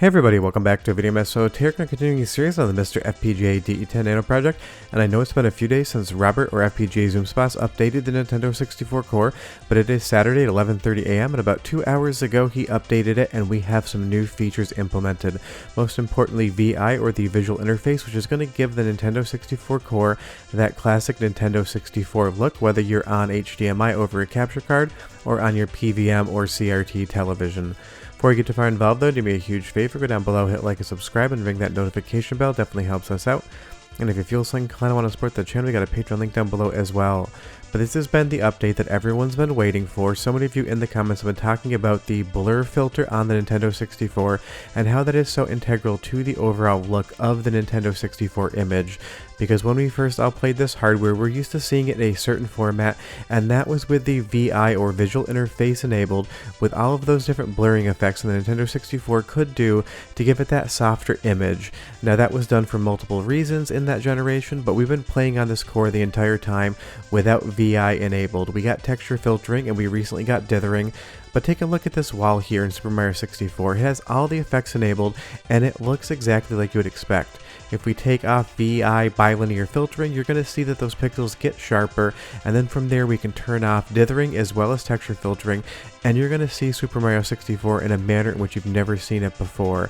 Hey everybody, welcome back to a video mess. So today we're continuing a series on the MiSTer FPGA DE10 Nano project, and I know it's been a few days since Robert or FPGAZumSpass updated the Nintendo 64 core, but it is Saturday at 11:30 a.m. and about 2 hours ago he updated it and we have some new features implemented. Most importantly, VI, or the visual interface, which is going to give the Nintendo 64 core that classic Nintendo 64 look, whether you're on HDMI over a capture card or on your PVM or CRT television. Before you get too far involved though, do me a huge favor, go down below, hit like and subscribe, and ring that notification bell, definitely helps us out. And if you feel so inclined to want to support the channel, we got a Patreon link down below as well. But this has been the update that everyone's been waiting for. So many of you in the comments have been talking about the blur filter on the Nintendo 64 and how that is so integral to the overall look of the Nintendo 64 image. Because when we first all played this hardware, we're used to seeing it in a certain format, and that was with the VI or visual interface enabled, with all of those different blurring effects the Nintendo 64 could do to give it that softer image. Now that was done for multiple reasons in that generation, but we've been playing on this core the entire time without VI enabled. We got texture filtering and we recently got dithering. But take a look at this wall here in Super Mario 64. It has all the effects enabled and it looks exactly like you would expect. If we take off VI bilinear filtering, you're going to see that those pixels get sharper, and then from there we can turn off dithering as well as texture filtering, and you're going to see Super Mario 64 in a manner in which you've never seen it before.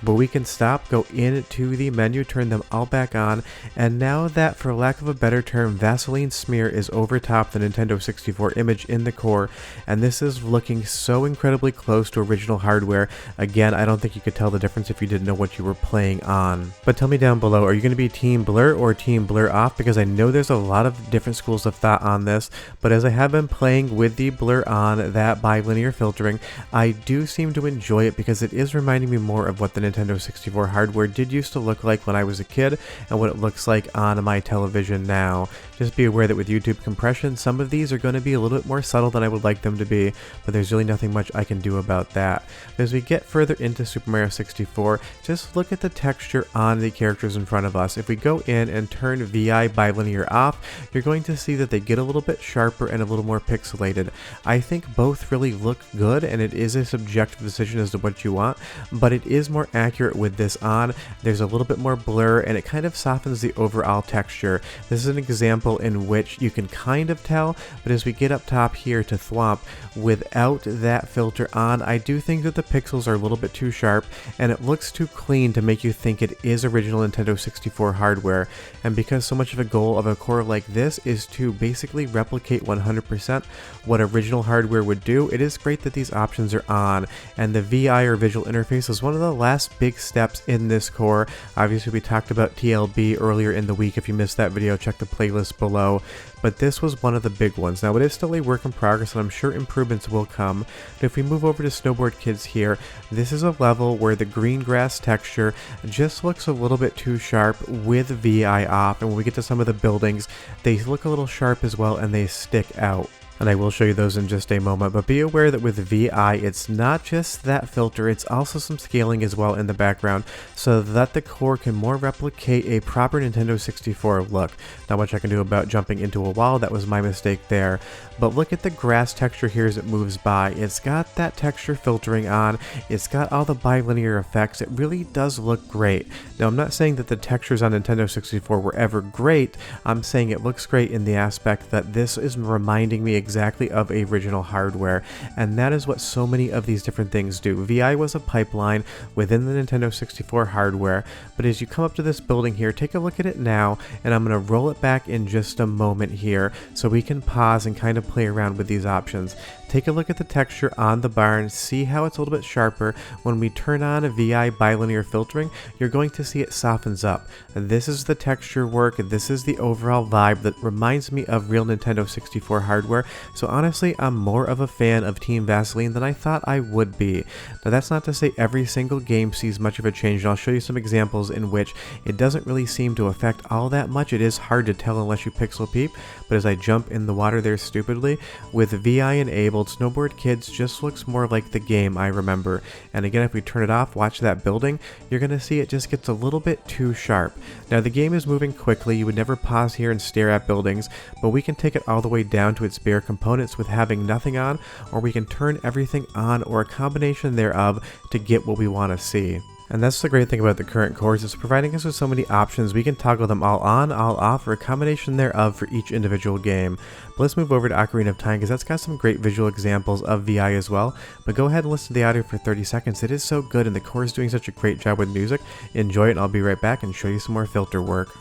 But we can stop, go into the menu, turn them all back on, and now that, for lack of a better term, Vaseline smear is over top the Nintendo 64 image in the core, and this is looking so incredibly close to original hardware. Again, I don't think you could tell the difference if you didn't know what you were playing on. But tell me down below, are you going to be Team Blur or Team Blur Off? Because I know there's a lot of different schools of thought on this, but as I have been playing with the blur on, that bilinear filtering, I do seem to enjoy it because it is reminding me more of what the Nintendo 64 hardware did used to look like when I was a kid and what it looks like on my television now. Just be aware that with YouTube compression, some of these are going to be a little bit more subtle than I would like them to be, but there's really nothing much I can do about that. But as we get further into Super Mario 64, just look at the texture on the characters in front of us. If we go in and turn VI bilinear off, you're going to see that they get a little bit sharper and a little more pixelated. I think both really look good, and it is a subjective decision as to what you want, but it is more accurate with this on. There's a little bit more blur and it kind of softens the overall texture. This is an example in which you can kind of tell, but as we get up top here to Thwomp, without that filter on, I do think that the pixels are a little bit too sharp and it looks too clean to make you think it is original Nintendo 64 hardware. And because so much of a goal of a core like this is to basically replicate 100% what original hardware would do, it is great that these options are on, and the VI or visual interface is one of the last big steps in this core. Obviously we talked about TLB earlier in the week. If you missed that video, check the playlist below, but this was one of the big ones. Now it is still a work in progress and I'm sure improvements will come, but if we move over to Snowboard Kids here, this is a level where the green grass texture just looks a little bit too sharp with VI off, and when we get to some of the buildings, they look a little sharp as well and they stick out. And I will show you those in just a moment, but be aware that with VI, it's not just that filter, it's also some scaling as well in the background, so that the core can more replicate a proper Nintendo 64 look. Not much I can do about jumping into a wall, that was my mistake there. But look at the grass texture here as it moves by. It's got that texture filtering on, it's got all the bilinear effects, it really does look great. Now I'm not saying that the textures on Nintendo 64 were ever great, I'm saying it looks great in the aspect that this is reminding me exactly of original hardware, and that is what so many of these different things do. VI was a pipeline within the Nintendo 64 hardware, but as you come up to this building here, take a look at it now, and I'm going to roll it back in just a moment here so we can pause and kind of play around with these options. Take a look at the texture on the barn, see how it's a little bit sharper. When we turn on a VI bilinear filtering, you're going to see it softens up. This is the texture work, this is the overall vibe that reminds me of real Nintendo 64 hardware, so honestly I'm more of a fan of Team Vaseline than I thought I would be. Now that's not to say every single game sees much of a change, and I'll show you some examples in which it doesn't really seem to affect all that much. It is hard to tell unless you pixel peep, but as I jump in the water there stupidly, with VI enabled, Snowboard Kids just looks more like the game I remember. And again, if we turn it off, watch that building, you're going to see it just gets a little bit too sharp. Now the game is moving quickly, you would never pause here and stare at buildings, but we can take it all the way down to its bare components with having nothing on, or we can turn everything on, or a combination thereof to get what we want to see. And that's the great thing about the current cores, it's providing us with so many options. We can toggle them all on, all off, or a combination thereof for each individual game. But let's move over to Ocarina of Time because that's got some great visual examples of VI as well. But go ahead and listen to the audio for 30 seconds. It is so good and the core is doing such a great job with music. Enjoy it and I'll be right back and show you some more filter work.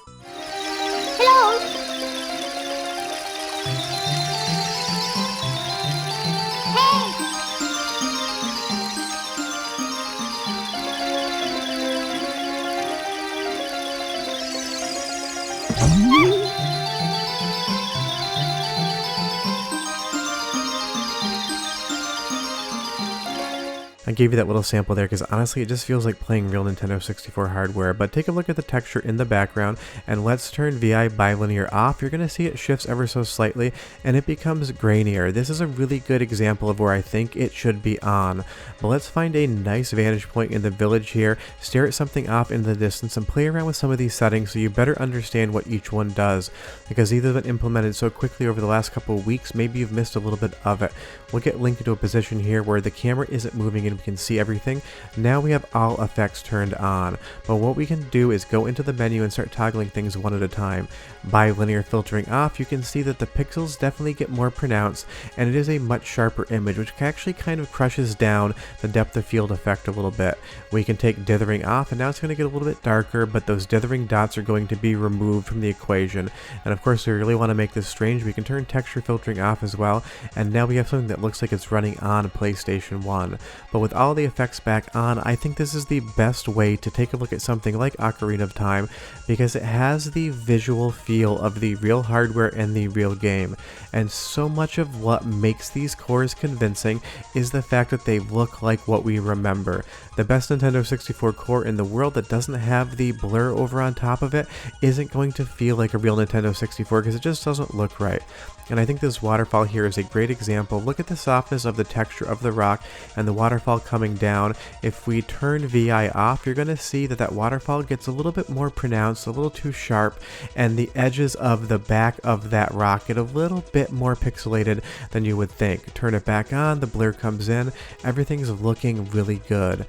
I gave you that little sample there because honestly it just feels like playing real Nintendo 64 hardware, but take a look at the texture in the background and let's turn VI bilinear off. You're going to see it shifts ever so slightly and it becomes grainier. This is a really good example of where I think it should be on. But let's find a nice vantage point in the village here, stare at something off in the distance and play around with some of these settings so you better understand what each one does, because these have been implemented so quickly over the last couple of weeks, maybe you've missed a little bit of it. We'll get linked into a position here where the camera isn't moving and we can see everything. Now we have all effects turned on, but what we can do is go into the menu and start toggling things one at a time. Bilinear filtering off, you can see that the pixels definitely get more pronounced and it is a much sharper image, which actually kind of crushes down the depth of field effect a little bit. We can take dithering off and now it's going to get a little bit darker, but those dithering dots are going to be removed from the equation. And of course, we really want to make this strange, we can turn texture filtering off as well, and now we have something that looks like it's running on PlayStation 1. But with all the effects back on, I think this is the best way to take a look at something like Ocarina of Time because it has the visual feel of the real hardware and the real game. And so much of what makes these cores convincing is the fact that they look like what we remember. The best Nintendo 64 core in the world that doesn't have the blur over on top of it isn't going to feel like a real Nintendo 64 because it just doesn't look right. And I think this waterfall here is a great example. Look at the softness of the texture of the rock and the waterfall coming down. If we turn VI off, you're going to see that that waterfall gets a little bit more pronounced, a little too sharp, and the edges of the back of that rock get a little bit more pixelated than you would think. Turn it back on, the blur comes in, everything's looking really good.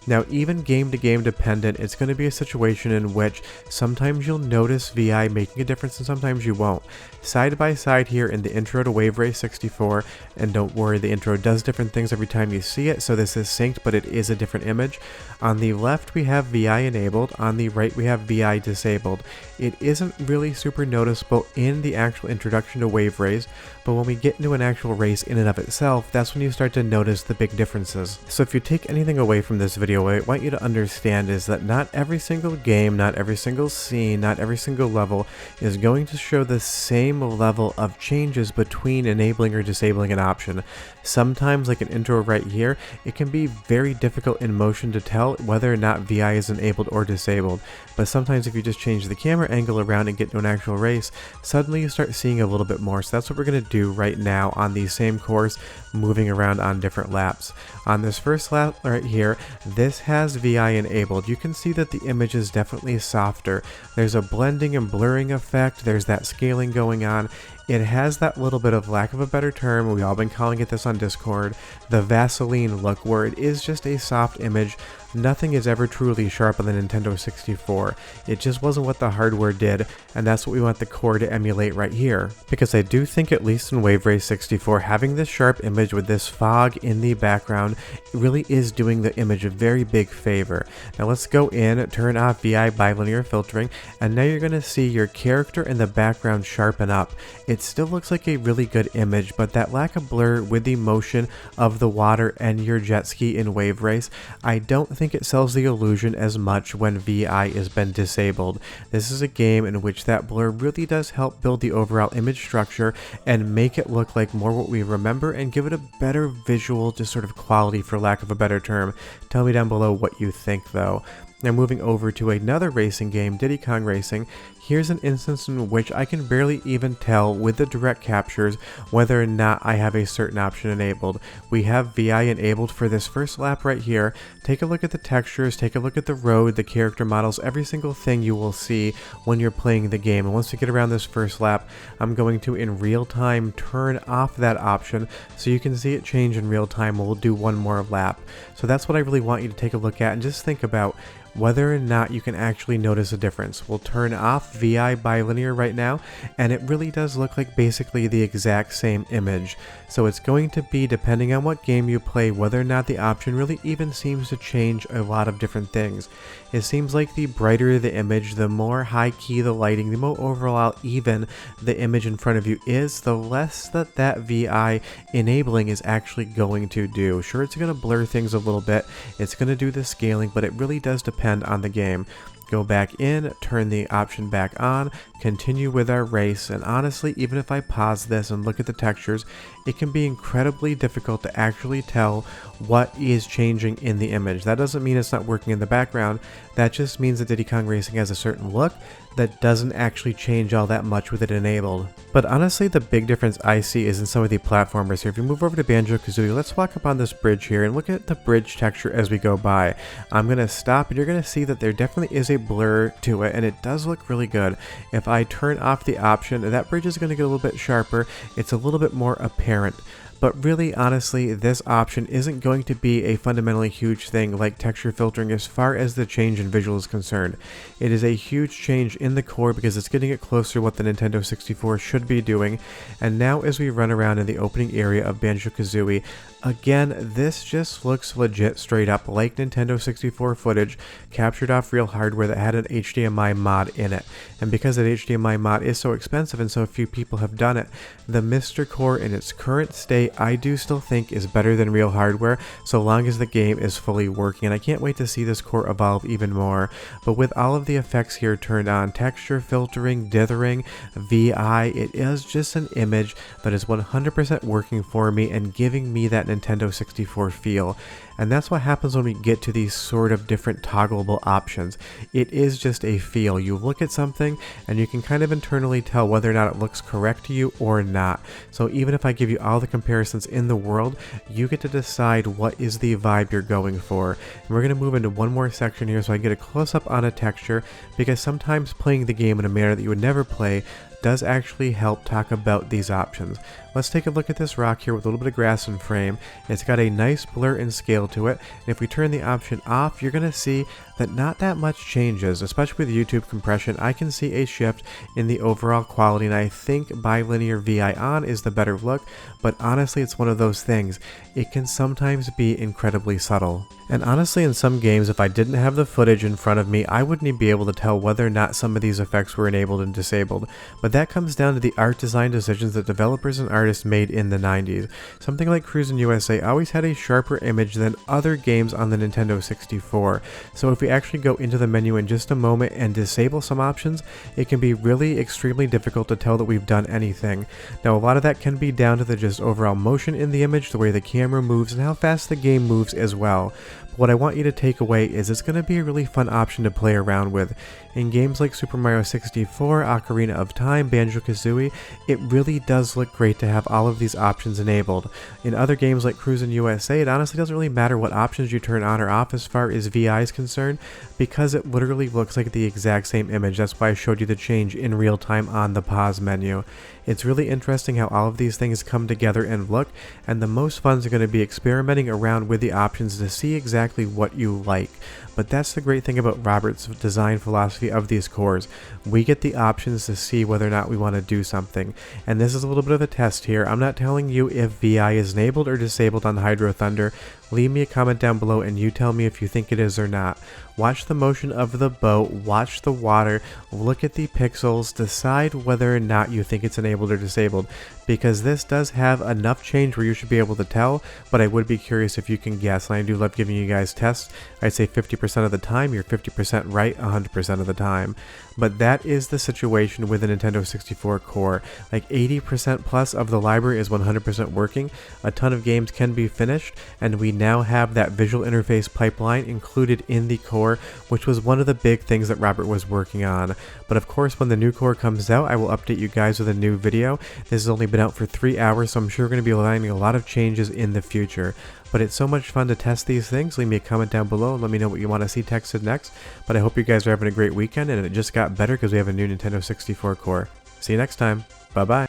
Now, even game to game dependent, it's going to be a situation in which sometimes you'll notice VI making a difference and sometimes you won't. Side by side here in the intro to Wave Race 64, and don't worry, the intro does different things every time you see it, so this is synced, but it is a different image. On the left we have VI enabled, on the right we have VI disabled. It isn't really super noticeable in the actual introduction to Wave Race, but when we get into an actual race in and of itself, that's when you start to notice the big differences. So if you take anything away from this video, what I want you to understand is that not every single game, not every single scene, not every single level is going to show the same level of changes between enabling or disabling an option. Sometimes, like an intro right here, it can be very difficult in motion to tell whether or not VI is enabled or disabled, but sometimes if you just change the camera angle around and get to an actual race, suddenly you start seeing a little bit more. So that's what we're going to do right now on these same cores, moving around on different laps. On this first lap right here, this has VI enabled. You can see that the image is definitely softer. There's a blending and blurring effect, there's that scaling going on. It has that little bit of, lack of a better term, we've all been calling it this on Discord, the Vaseline look, where it is just a soft image. Nothing is ever truly sharp on the Nintendo 64. It just wasn't what the hardware did, and that's what we want the core to emulate right here. Because I do think, at least in Wave Race 64, having this sharp image with this fog in the background really is doing the image a very big favor. Now let's go in, turn off VI bilinear filtering, and now you're going to see your character in the background sharpen up. It still looks like a really good image, but that lack of blur with the motion of the water and your jet ski in Wave Race, I don't think it sells the illusion as much when VI has been disabled. This is a game in which that blur really does help build the overall image structure and make it look like more what we remember and give it a better visual, just sort of quality for lack of a better term. Tell me down below what you think though. Now moving over to another racing game, Diddy Kong Racing, here's an instance in which I can barely even tell with the direct captures whether or not I have a certain option enabled. We have VI enabled for this first lap right here. Take a look at the textures, take a look at the road, the character models, every single thing you will see when you're playing the game. And once we get around this first lap, I'm going to in real time turn off that option so you can see it change in real time. We'll do one more lap. So that's what I really want you to take a look at and just think about whether or not you can actually notice a difference. We'll turn off VI bilinear right now, and it really does look like basically the exact same image. So it's going to be, depending on what game you play, whether or not the option really even seems to change a lot of different things. It seems like the brighter the image, the more high key the lighting, the more overall even the image in front of you is, the less that VI enabling is actually going to do. Sure, it's going to blur things a little bit, it's going to do the scaling, but it really does depend on the game. Go back in, turn the option back on, continue with our race, and honestly, even if I pause this and look at the textures, it can be incredibly difficult to actually tell what is changing in the image. That doesn't mean it's not working in the background, that just means that Diddy Kong Racing has a certain look that doesn't actually change all that much with it enabled. But honestly, the big difference I see is in some of the platformers here. If you move over to Banjo-Kazooie, let's walk up on this bridge here and look at the bridge texture as we go by. I'm going to stop and you're going to see that there definitely is a blur to it and it does look really good. If I turn off the option, that bridge is going to get a little bit sharper. It's a little bit more apparent. But really, honestly, this option isn't going to be a fundamentally huge thing like texture filtering as far as the change in visual is concerned. It is a huge change in the core because it's getting it closer to what the Nintendo 64 should be doing. And now as we run around in the opening area of Banjo-Kazooie, again, this just looks legit straight up like Nintendo 64 footage captured off real hardware that had an HDMI mod in it. And because that HDMI mod is so expensive and so few people have done it, the MiSTer core in its current state I do still think is better than real hardware so long as the game is fully working, and I can't wait to see this core evolve even more. But with all of the effects here turned on, texture filtering, dithering, VI, it is just an image that is 100% working for me and giving me that Nintendo 64 feel. And that's what happens when we get to these sort of different toggleable options. It is just a feel. You look at something and you can kind of internally tell whether or not it looks correct to you or not. So even if I give you all the comparisons in the world, you get to decide what is the vibe you're going for. And we're going to move into one more section here so I get a close-up on a texture, because sometimes playing the game in a manner that you would never play does actually help talk about these options. Let's take a look at this rock here with a little bit of grass in frame. It's got a nice blur and scale to it, and if we turn the option off, you're going to see that not that much changes, especially with YouTube compression. I can see a shift in the overall quality, and I think bilinear VI on is the better look, but honestly, it's one of those things. It can sometimes be incredibly subtle. And honestly, in some games, if I didn't have the footage in front of me, I wouldn't even be able to tell whether or not some of these effects were enabled and disabled. But that comes down to the art design decisions that developers and artists made in the 90s. Something like Cruisin' USA always had a sharper image than other games on the Nintendo 64. So if we actually go into the menu in just a moment and disable some options, it can be really extremely difficult to tell that we've done anything. Now, a lot of that can be down to the just overall motion in the image, the way the camera moves, and how fast the game moves as well. What I want you to take away is it's going to be a really fun option to play around with. In games like Super Mario 64, Ocarina of Time, Banjo-Kazooie, it really does look great to have all of these options enabled. In other games like Cruisin' USA, it honestly doesn't really matter what options you turn on or off as far as VI is concerned, because it literally looks like the exact same image. That's why I showed you the change in real time on the pause menu. It's really interesting how all of these things come together and look, and the most fun is going to be experimenting around with the options to see exactly what you like. But that's the great thing about Robert's design philosophy of these cores. We get the options to see whether or not we want to do something. And this is a little bit of a test here. I'm not telling you if VI is enabled or disabled on Hydro Thunder. Leave me a comment down below and you tell me if you think it is or not. Watch the motion of the boat, watch the water, look at the pixels, decide whether or not you think it's enabled or disabled, because this does have enough change where you should be able to tell, but I would be curious if you can guess, and I do love giving you guys tests. I'd say 50% of the time, you're 50% right 100% of the time. But that is the situation with the Nintendo 64 core. Like 80% plus of the library is 100% working, a ton of games can be finished, and we now have that visual interface pipeline included in the core, which was one of the big things that Robert was working on. But of course, when the new core comes out, I will update you guys with a new video. This has only been out for 3 hours, so I'm sure we're going to be finding a lot of changes in the future. But it's so much fun to test these things. Leave me a comment down below and let me know what you want to see texted next. But I hope you guys are having a great weekend, and it just got better because we have a new Nintendo 64 core. See you next time. Bye bye.